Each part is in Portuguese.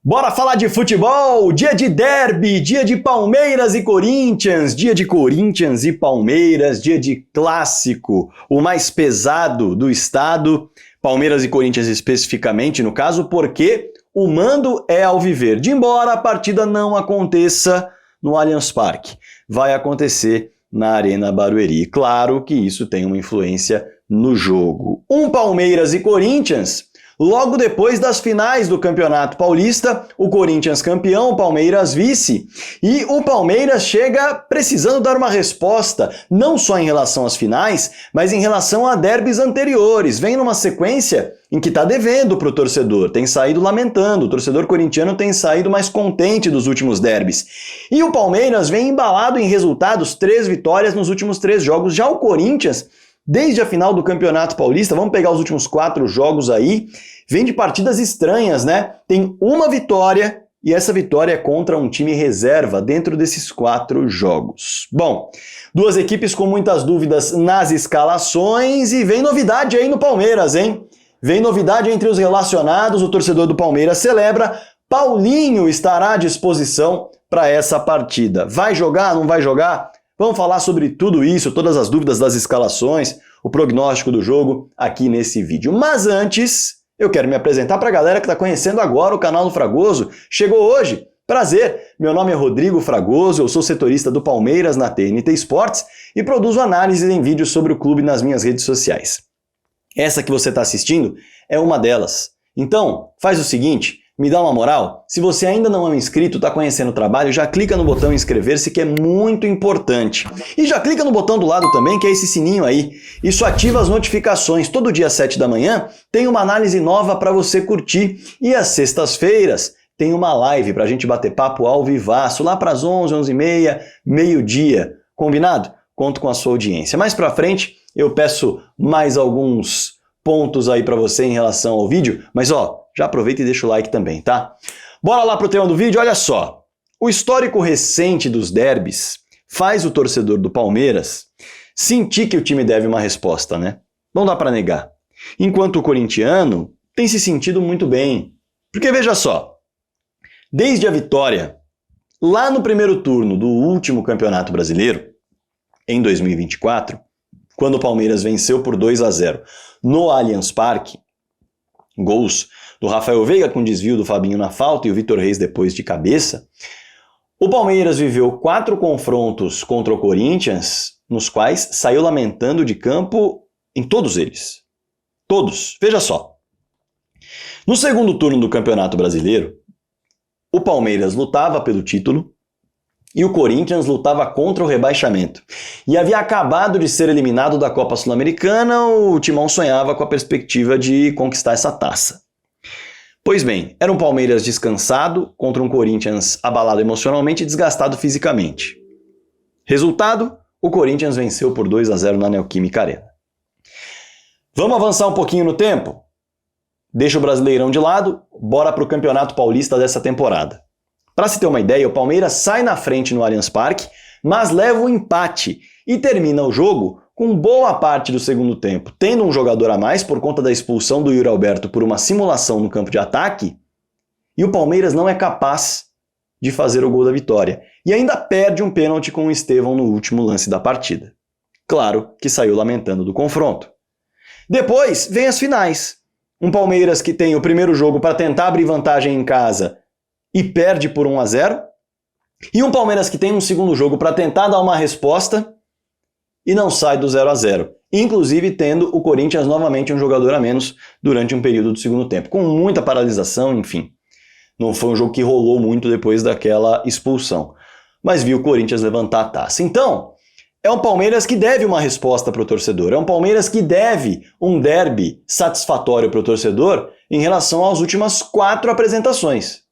Bora falar de futebol, dia de derby, dia de Palmeiras e Corinthians, dia de Corinthians e Palmeiras, dia de clássico, o mais pesado do estado, Palmeiras e Corinthians especificamente no caso, porque o mando é alviverde, embora a partida não aconteça no Allianz Parque, vai acontecer na Arena Barueri. Claro que isso tem uma influência no jogo. Palmeiras e Corinthians. Logo depois das finais do Campeonato Paulista, o Corinthians campeão, o Palmeiras vice, e o Palmeiras chega precisando dar uma resposta, não só em relação às finais, mas em relação a derbys anteriores. Vem numa sequência em que está devendo para o torcedor, tem saído lamentando, o torcedor corintiano tem saído mais contente dos últimos derbys. E o Palmeiras vem embalado em resultados, 3 vitórias nos últimos 3 jogos. Já o Corinthians, desde a final do Campeonato Paulista, vamos pegar os últimos 4 jogos aí, vem de partidas estranhas, né? Tem uma vitória e essa vitória é contra um time reserva dentro desses 4 jogos. Bom, 2 equipes com muitas dúvidas nas escalações e vem novidade aí no Palmeiras, hein? Vem novidade entre os relacionados, o torcedor do Palmeiras celebra, Paulinho estará à disposição para essa partida. Vai jogar, não vai jogar? Vamos falar sobre tudo isso, todas as dúvidas das escalações, o prognóstico do jogo aqui nesse vídeo. Mas antes, eu quero me apresentar para a galera que está conhecendo agora o canal do Fragoso. Chegou hoje? Prazer! Meu nome é Rodrigo Fragoso, eu sou setorista do Palmeiras na TNT Sports e produzo análises em vídeos sobre o clube nas minhas redes sociais. Essa que você está assistindo é uma delas. Então, faz o seguinte, me dá uma moral, se você ainda não é um inscrito, está conhecendo o trabalho, já clica no botão inscrever-se que é muito importante. E já clica no botão do lado também, que é esse sininho aí. Isso ativa as notificações. Todo dia às 7 da manhã tem uma análise nova para você curtir. E às sextas-feiras tem uma live para a gente bater papo ao vivaço, lá para as 11, 11h30, meio-dia. Combinado? Conto com a sua audiência. Mais para frente eu peço mais alguns pontos aí para você em relação ao vídeo, mas já aproveita e deixa o like também, tá? Bora lá pro tema do vídeo, olha só. O histórico recente dos derbys faz o torcedor do Palmeiras sentir que o time deve uma resposta, né? Não dá para negar. Enquanto o corintiano tem se sentido muito bem. Porque veja só, desde a vitória lá no primeiro turno do último Campeonato Brasileiro, em 2024, quando o Palmeiras venceu por 2-0 no Allianz Parque, gols do Rafael Veiga com desvio do Fabinho na falta e o Vitor Reis depois de cabeça, o Palmeiras viveu 4 confrontos contra o Corinthians, nos quais saiu lamentando de campo em todos eles. Todos. Veja só. No segundo turno do Campeonato Brasileiro, o Palmeiras lutava pelo título e o Corinthians lutava contra o rebaixamento. E havia acabado de ser eliminado da Copa Sul-Americana, o Timão sonhava com a perspectiva de conquistar essa taça. Pois bem, era um Palmeiras descansado contra um Corinthians abalado emocionalmente e desgastado fisicamente. Resultado, o Corinthians venceu por 2-0 na Neoquímica Arena. Vamos avançar um pouquinho no tempo? Deixa o Brasileirão de lado, bora para o Campeonato Paulista dessa temporada. Para se ter uma ideia, o Palmeiras sai na frente no Allianz Parque, mas leva um empate e termina o jogo com boa parte do segundo tempo, tendo um jogador a mais por conta da expulsão do Yuri Alberto por uma simulação no campo de ataque, e o Palmeiras não é capaz de fazer o gol da vitória. E ainda perde um pênalti com o Estevão no último lance da partida. Claro que saiu lamentando do confronto. Depois vem as finais. Um Palmeiras que tem o primeiro jogo para tentar abrir vantagem em casa e perde por 1-0, e um Palmeiras que tem um segundo jogo para tentar dar uma resposta e não sai do 0-0, inclusive tendo o Corinthians novamente um jogador a menos durante um período do segundo tempo, com muita paralisação, enfim. Não foi um jogo que rolou muito depois daquela expulsão, mas viu o Corinthians levantar a taça. Então, é um Palmeiras que deve uma resposta para o torcedor, é um Palmeiras que deve um derby satisfatório para o torcedor em relação às últimas 4 apresentações.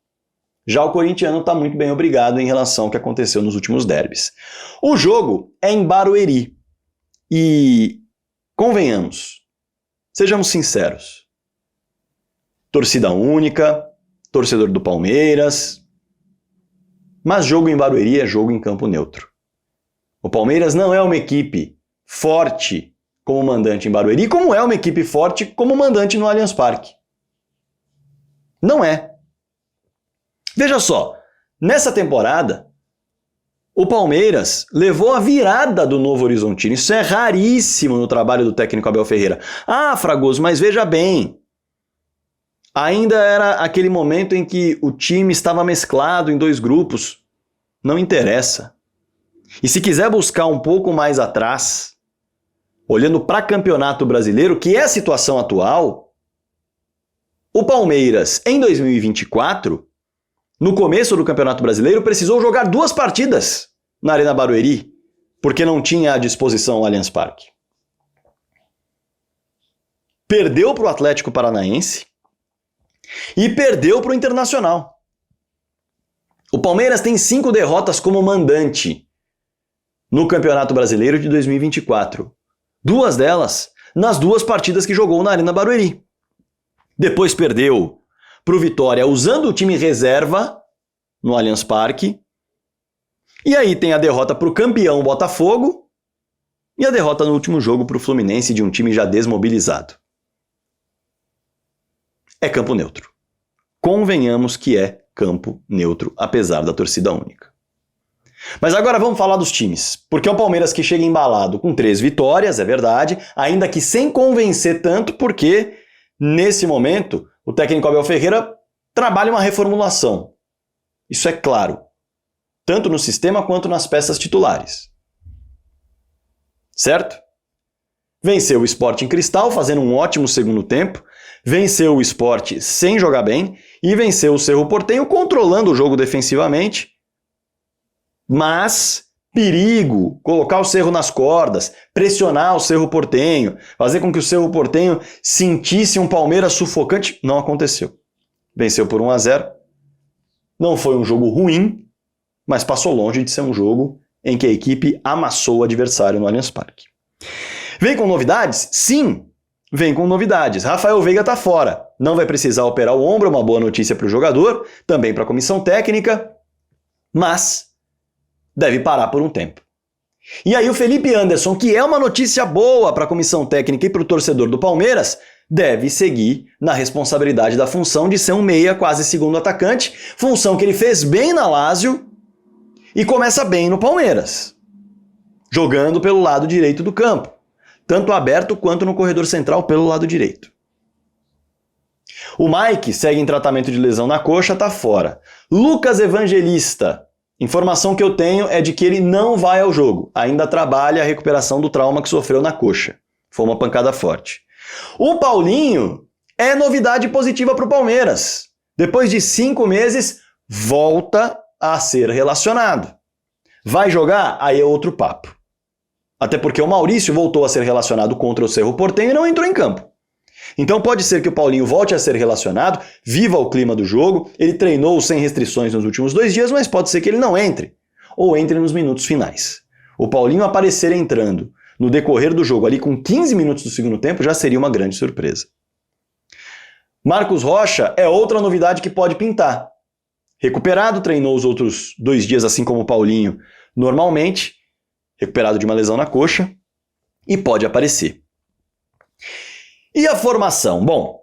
Já o corintiano está muito bem obrigado em relação ao que aconteceu nos últimos derbys. O jogo é em Barueri. E, convenhamos, sejamos sinceros. Torcida única, torcedor do Palmeiras. Mas jogo em Barueri é jogo em campo neutro. O Palmeiras não é uma equipe forte como mandante em Barueri, como é uma equipe forte como mandante no Allianz Parque. Não é. Veja só, nessa temporada, o Palmeiras levou a virada do Novo Horizontino. Isso é raríssimo no trabalho do técnico Abel Ferreira. Ah, Fragoso, mas veja bem, ainda era aquele momento em que o time estava mesclado em 2 grupos. Não interessa. E se quiser buscar um pouco mais atrás, olhando para Campeonato Brasileiro, que é a situação atual, o Palmeiras, em 2024, no começo do Campeonato Brasileiro, precisou jogar 2 partidas na Arena Barueri, porque não tinha à disposição o Allianz Parque. Perdeu para o Atlético Paranaense e perdeu para o Internacional. O Palmeiras tem 5 derrotas como mandante no Campeonato Brasileiro de 2024. 2 delas nas 2 partidas que jogou na Arena Barueri. Depois perdeu para o Vitória usando o time reserva no Allianz Parque. E aí tem a derrota para o campeão Botafogo e a derrota no último jogo para o Fluminense de um time já desmobilizado. É campo neutro. Convenhamos que é campo neutro, apesar da torcida única. Mas agora vamos falar dos times, porque é o Palmeiras que chega embalado com 3 vitórias, é verdade, ainda que sem convencer tanto, porque nesse momento o técnico Abel Ferreira trabalha uma reformulação. Isso é claro, tanto no sistema quanto nas peças titulares. Certo? Venceu o Sport em Cristal, fazendo um ótimo segundo tempo, venceu o Sport sem jogar bem e venceu o Cerro Porteño controlando o jogo defensivamente. Mas, perigo, colocar o Cerro nas cordas, pressionar o Cerro Porteño, fazer com que o Cerro Porteño sentisse um Palmeiras sufocante, não aconteceu. Venceu por 1-0. Não foi um jogo ruim, mas passou longe de ser um jogo em que a equipe amassou o adversário no Allianz Parque. Vem com novidades? Sim, vem com novidades. Rafael Veiga está fora. Não vai precisar operar o ombro, uma boa notícia para o jogador, também para a comissão técnica, mas deve parar por um tempo. E aí o Felipe Anderson, que é uma notícia boa para a comissão técnica e para o torcedor do Palmeiras, deve seguir na responsabilidade da função de ser um meia quase segundo atacante, função que ele fez bem na Lazio e começa bem no Palmeiras, jogando pelo lado direito do campo, tanto aberto quanto no corredor central pelo lado direito. O Mike segue em tratamento de lesão na coxa, está fora. Lucas Evangelista, informação que eu tenho é de que ele não vai ao jogo, ainda trabalha a recuperação do trauma que sofreu na coxa. Foi uma pancada forte. O Paulinho é novidade positiva para o Palmeiras. Depois de 5 meses, volta a ser relacionado. Vai jogar? Aí é outro papo. Até porque o Maurício voltou a ser relacionado contra o Cerro Porteño e não entrou em campo. Então pode ser que o Paulinho volte a ser relacionado, viva o clima do jogo, ele treinou sem restrições nos últimos 2 dias, mas pode ser que ele não entre, ou entre nos minutos finais. O Paulinho aparecer entrando no decorrer do jogo, ali com 15 minutos do segundo tempo, já seria uma grande surpresa. Marcos Rocha é outra novidade que pode pintar. Recuperado, treinou os outros 2 dias, assim como o Paulinho, normalmente, recuperado de uma lesão na coxa, e pode aparecer. E a formação? Bom,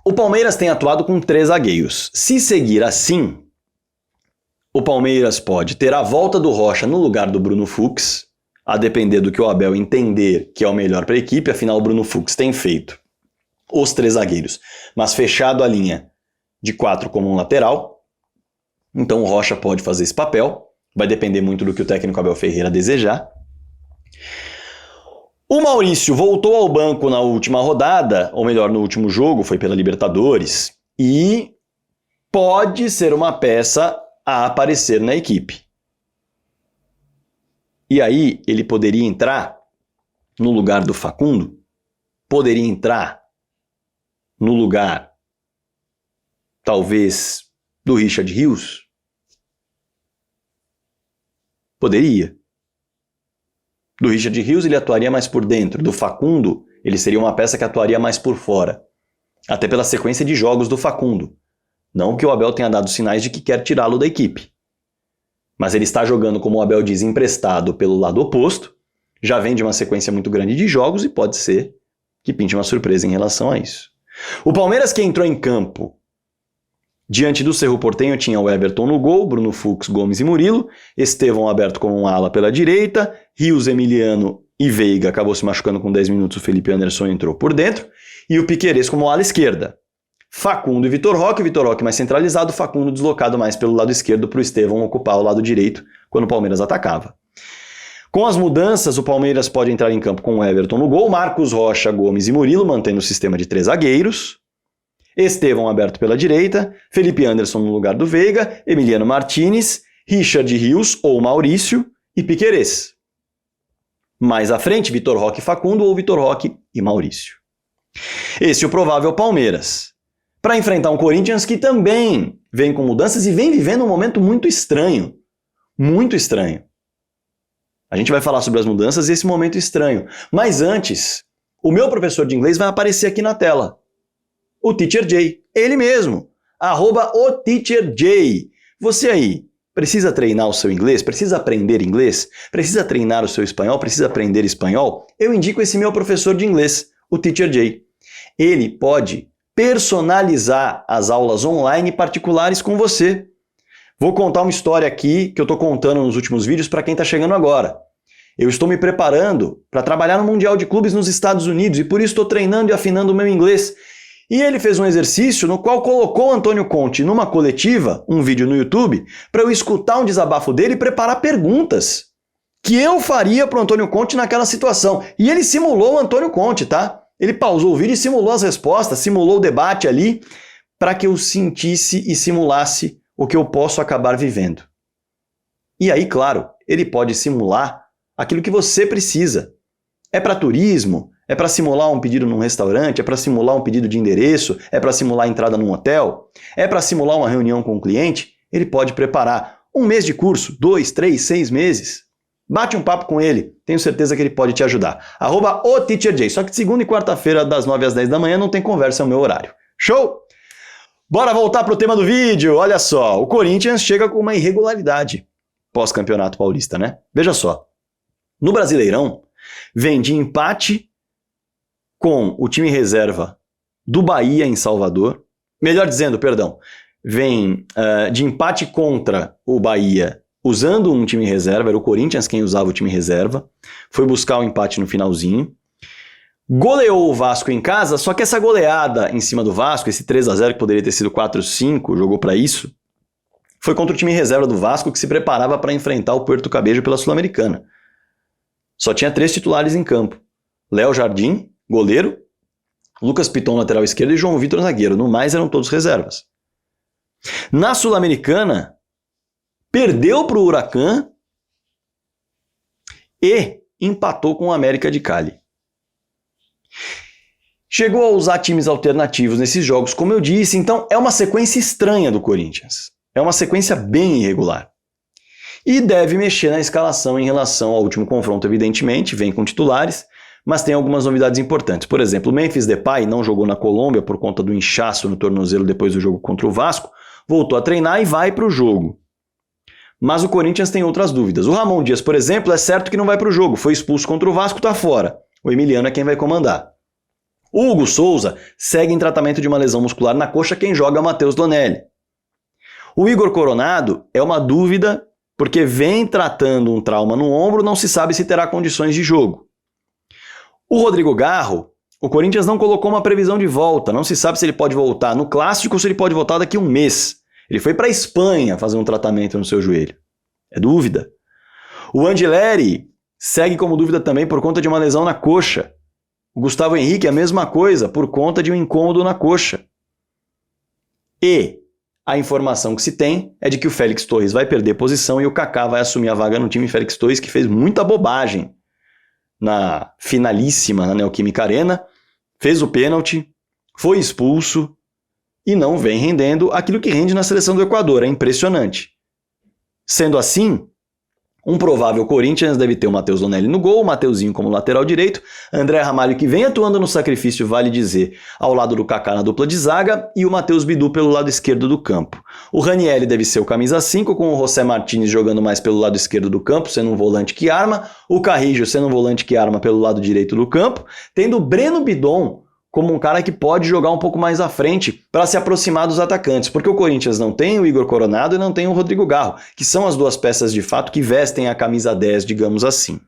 o Palmeiras tem atuado com 3 zagueiros. Se seguir assim, o Palmeiras pode ter a volta do Rocha no lugar do Bruno Fux, a depender do que o Abel entender que é o melhor para a equipe, afinal o Bruno Fux tem feito os 3 zagueiros, mas fechado a linha de 4 como um lateral, então o Rocha pode fazer esse papel, vai depender muito do que o técnico Abel Ferreira desejar. O Maurício voltou ao banco na última rodada, ou melhor, no último jogo, foi pela Libertadores, e pode ser uma peça a aparecer na equipe. E aí ele poderia entrar no lugar do Facundo? Poderia entrar no lugar, talvez, do Richard Rios? Poderia. Do Richard Rios ele atuaria mais por dentro, do Facundo ele seria uma peça que atuaria mais por fora. Até pela sequência de jogos do Facundo. Não que o Abel tenha dado sinais de que quer tirá-lo da equipe. Mas ele está jogando, como o Abel diz, emprestado pelo lado oposto, já vem de uma sequência muito grande de jogos e pode ser que pinte uma surpresa em relação a isso. O Palmeiras que entrou em campo Diante do Cerro Porteño tinha o Everton no gol, Bruno Fux, Gomes e Murilo, Estevão aberto como um ala pela direita, Rios, Emiliano e Veiga acabou se machucando com 10 minutos, o Felipe Anderson entrou por dentro, e o Piquerez como ala esquerda. Facundo e Vitor Roque mais centralizado, Facundo deslocado mais pelo lado esquerdo para o Estevão ocupar o lado direito quando o Palmeiras atacava. Com as mudanças, o Palmeiras pode entrar em campo com o Everton no gol, Marcos Rocha, Gomes e Murilo, mantendo o sistema de 3 zagueiros, Estevão aberto pela direita, Felipe Anderson no lugar do Veiga, Emiliano Martinez, Richard Rios ou Maurício e Piquerez. Mais à frente, Vitor Roque e Facundo ou Vitor Roque e Maurício. Esse é o provável Palmeiras. Para enfrentar um Corinthians que também vem com mudanças e vem vivendo um momento muito estranho. Muito estranho. A gente vai falar sobre as mudanças e esse momento estranho. Mas antes, o meu professor de inglês vai aparecer aqui na tela. O Teacher Jay. Ele mesmo. @oTeacherJ. Você aí, precisa treinar o seu inglês? Precisa aprender inglês? Precisa treinar o seu espanhol? Precisa aprender espanhol? Eu indico esse meu professor de inglês, o Teacher Jay. Ele pode personalizar as aulas online particulares com você. Vou contar uma história aqui que eu estou contando nos últimos vídeos para quem está chegando agora. Eu estou me preparando para trabalhar no Mundial de Clubes nos Estados Unidos e por isso estou treinando e afinando o meu inglês. E ele fez um exercício no qual colocou o Antônio Conte numa coletiva, um vídeo no YouTube, para eu escutar um desabafo dele e preparar perguntas que eu faria para o Antônio Conte naquela situação. E ele simulou o Antônio Conte, tá? Ele pausou o vídeo e simulou as respostas, simulou o debate ali, para que eu sentisse e simulasse o que eu posso acabar vivendo. E aí, claro, ele pode simular aquilo que você precisa. É para turismo, é para simular um pedido num restaurante, é para simular um pedido de endereço, é para simular a entrada num hotel, é para simular uma reunião com o cliente, ele pode preparar um mês de curso, 2, 3, 6 meses. Bate um papo com ele, tenho certeza que ele pode te ajudar. @oTeacherJ, só que de segunda e quarta-feira, das 9 às 10 da manhã, não tem conversa, é o meu horário. Show? Bora voltar para o tema do vídeo. Olha só, o Corinthians chega com uma irregularidade pós-campeonato paulista, né? Veja só, no Brasileirão, vem de empate com o time reserva do Bahia em Salvador. Melhor dizendo, perdão, vem de empate contra o Bahia usando um time reserva, era o Corinthians quem usava o time reserva, foi buscar o empate no finalzinho. Goleou o Vasco em casa, só que essa goleada em cima do Vasco, esse 3-0 que poderia ter sido 4-5, jogou para isso, foi contra o time reserva do Vasco que se preparava para enfrentar o Puerto Cabello pela Sul-Americana. Só tinha 3 titulares em campo. Léo Jardim, goleiro, Lucas Piton, lateral esquerdo, e João Vitor, zagueiro. No mais, eram todos reservas. Na Sul-Americana, perdeu para o Huracan e empatou com o América de Cali. Chegou a usar times alternativos nesses jogos, como eu disse, então é uma sequência estranha do Corinthians. É uma sequência bem irregular. E deve mexer na escalação em relação ao último confronto, evidentemente, vem com titulares, mas tem algumas novidades importantes. Por exemplo, o Memphis Depay não jogou na Colômbia por conta do inchaço no tornozelo depois do jogo contra o Vasco, voltou a treinar e vai para o jogo. Mas o Corinthians tem outras dúvidas. O Ramon Dias, por exemplo, é certo que não vai para o jogo, foi expulso contra o Vasco, está fora. O Emiliano é quem vai comandar. O Hugo Souza segue em tratamento de uma lesão muscular na coxa, quem joga é o Matheus Donelli. O Igor Coronado é uma dúvida, porque vem tratando um trauma no ombro, não se sabe se terá condições de jogo. O Rodrigo Garro, o Corinthians não colocou uma previsão de volta, não se sabe se ele pode voltar no Clássico ou se ele pode voltar daqui a um mês. Ele foi para a Espanha fazer um tratamento no seu joelho. É dúvida. O Angileri segue como dúvida também por conta de uma lesão na coxa. O Gustavo Henrique é a mesma coisa, por conta de um incômodo na coxa. E a informação que se tem é de que o Félix Torres vai perder posição e o Kaká vai assumir a vaga no time. Félix Torres, que fez muita bobagem na finalíssima na Neoquímica Arena, fez o pênalti, foi expulso e não vem rendendo aquilo que rende na seleção do Equador. É impressionante. Sendo assim, um provável Corinthians deve ter o Matheus Donelli no gol, o Mateuzinho como lateral direito, André Ramalho, que vem atuando no sacrifício, vale dizer, ao lado do Kaká na dupla de zaga, e o Matheus Bidu pelo lado esquerdo do campo. O Ranieri deve ser o camisa 5, com o José Martínez jogando mais pelo lado esquerdo do campo, sendo um volante que arma, o Carrijo sendo um volante que arma pelo lado direito do campo, tendo o Breno Bidon como um cara que pode jogar um pouco mais à frente para se aproximar dos atacantes, porque o Corinthians não tem o Igor Coronado e não tem o Rodrigo Garro, que são as duas peças de fato que vestem a camisa 10, digamos assim.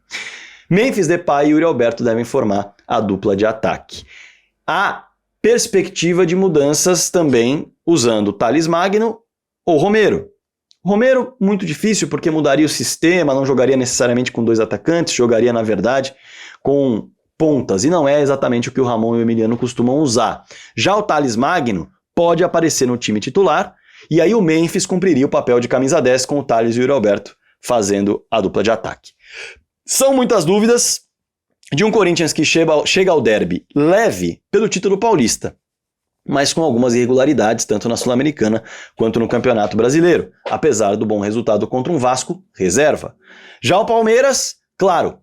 Memphis Depay e Yuri Alberto devem formar a dupla de ataque. Há perspectiva de mudanças também usando Thales Magno ou Romero. Romero, muito difícil porque mudaria o sistema, não jogaria necessariamente com dois atacantes, jogaria, na verdade, com pontas, e não é exatamente o que o Ramon e o Emiliano costumam usar. Já o Thales Magno pode aparecer no time titular, e aí o Memphis cumpriria o papel de camisa 10 com o Thales e o Yuri Alberto fazendo a dupla de ataque. São muitas dúvidas de um Corinthians que chega ao derby leve pelo título paulista, mas com algumas irregularidades, tanto na Sul-Americana quanto no Campeonato Brasileiro, apesar do bom resultado contra um Vasco reserva. Já o Palmeiras, claro,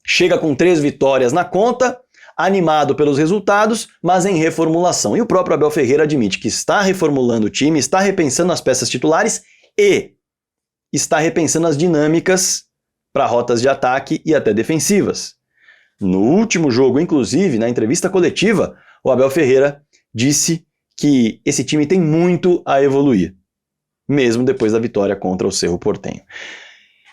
chega com 3 vitórias na conta, animado pelos resultados, mas em reformulação. E o próprio Abel Ferreira admite que está reformulando o time, está repensando as peças titulares e está repensando as dinâmicas para rotas de ataque e até defensivas. No último jogo, inclusive, na entrevista coletiva, o Abel Ferreira disse que esse time tem muito a evoluir, mesmo depois da vitória contra o Cerro Porteño.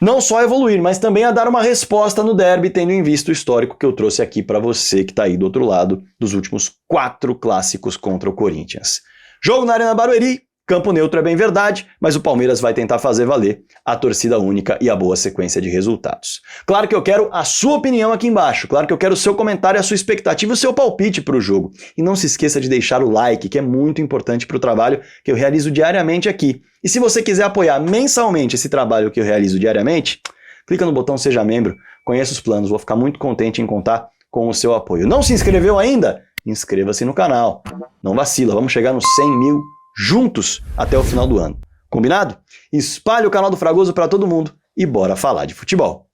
Não só a evoluir, mas também a dar uma resposta no derby, tendo em vista o histórico que eu trouxe aqui para você que está aí do outro lado dos últimos 4 clássicos contra o Corinthians. Jogo na Arena Barueri, campo neutro é bem verdade, mas o Palmeiras vai tentar fazer valer a torcida única e a boa sequência de resultados. Claro que eu quero a sua opinião aqui embaixo, claro que eu quero o seu comentário, a sua expectativa e o seu palpite para o jogo. E não se esqueça de deixar o like, que é muito importante para o trabalho que eu realizo diariamente aqui. E se você quiser apoiar mensalmente esse trabalho que eu realizo diariamente, clica no botão Seja Membro, conheça os planos, vou ficar muito contente em contar com o seu apoio. Não se inscreveu ainda? Inscreva-se no canal. Não vacila, vamos chegar nos 100 mil juntos até o final do ano. Combinado? Espalhe o canal do Fragoso para todo mundo e bora falar de futebol.